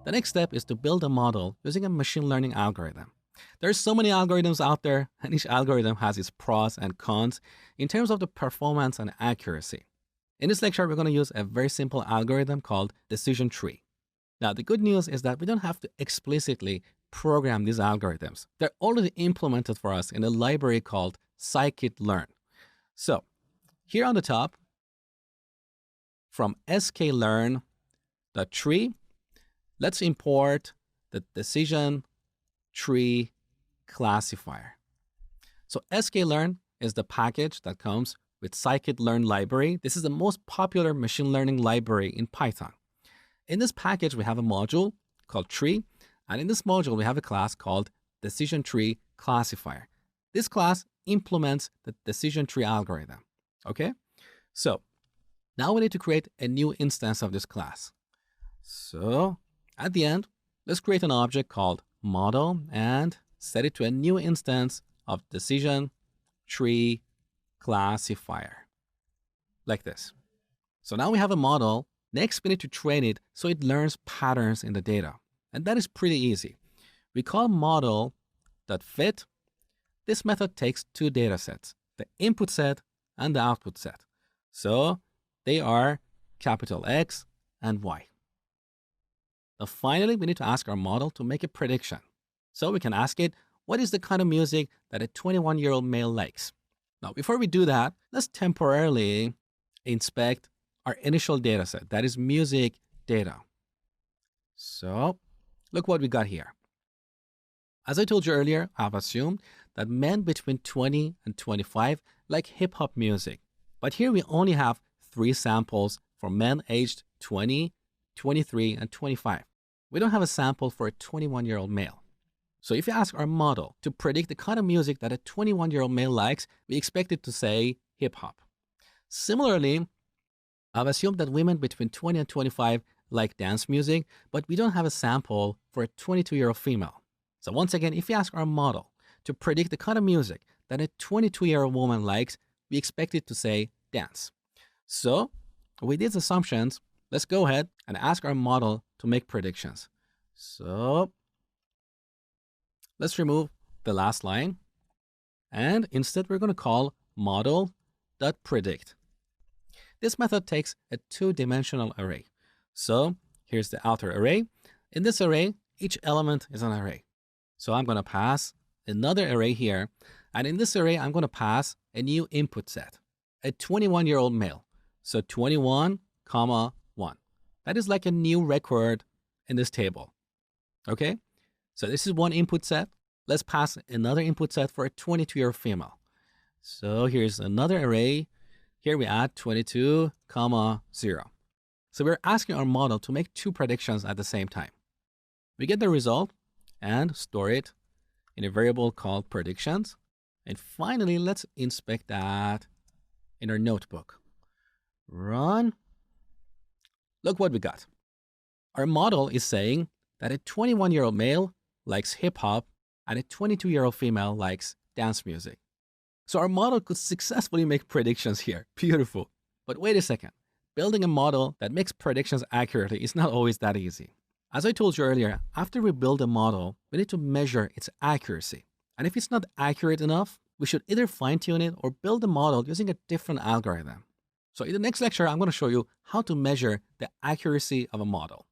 The next step is to build a model using a machine learning algorithm. There's so many algorithms out there, and each algorithm has its pros and cons in terms of the performance and accuracy. In this lecture, we're going to use a very simple algorithm called decision tree. Now, the good news is that we don't have to explicitly program these algorithms. They're already implemented for us in a library called scikit-learn. So, here on the top, from sklearn.tree, let's import the decision tree classifier. So sklearn is the package that comes with scikit-learn library. This is the most popular machine learning library in Python. In this package, we have a module called tree, and in this module, we have a class called decision tree classifier. This class implements the decision tree algorithm. Okay? So now we need to create a new instance of this class. So at the end, let's create an object called model and set it to a new instance of decision tree classifier, like this. So now we have a model. Next, we need to train it so it learns patterns in the data. And that is pretty easy. We call model.fit. This method takes two data sets, the input set and the output set. So they are capital X and Y. Now, finally, we need to ask our model to make a prediction. So we can ask it, what is the kind of music that a 21-year-old male likes? Now, before we do that, let's temporarily inspect our initial data set, that is music data. So look what we got here. As I told you earlier, I've assumed that men between 20 and 25 like hip-hop music. But here we only have 3 samples for men aged 20, 23, and 25. We don't have a sample for a 21-year-old male. So if you ask our model to predict the kind of music that a 21-year-old male likes, we expect it to say hip-hop. Similarly, I've assumed that women between 20 and 25 like dance music, but we don't have a sample for a 22-year-old female. So once again, if you ask our model to predict the kind of music that a 22-year-old woman likes, we expect it to say dance. So with these assumptions, let's go ahead and ask our model to make predictions. So let's remove the last line. And instead, we're going to call model.predict. This method takes a 2-dimensional array. So here's the outer array. In this array, each element is an array. So I'm going to pass another array here. And in this array, I'm going to pass a new input set, a 21-year-old male. So 21, 1. That is like a new record in this table. Okay? So this is one input set. Let's pass another input set for a 22-year-old female. So here's another array. Here we add 22, 0. So we're asking our model to make 2 predictions at the same time. We get the result and store it in a variable called predictions. And finally, let's inspect that in our notebook. Run. Look what we got. Our model is saying that a 21-year-old male likes hip-hop and a 22-year-old female likes dance music. So our model could successfully make predictions here. Beautiful. But wait a second. Building a model that makes predictions accurately is not always that easy. As I told you earlier, after we build a model, we need to measure its accuracy. And if it's not accurate enough, we should either fine-tune it or build a model using a different algorithm. So in the next lecture, I'm going to show you how to measure the accuracy of a model.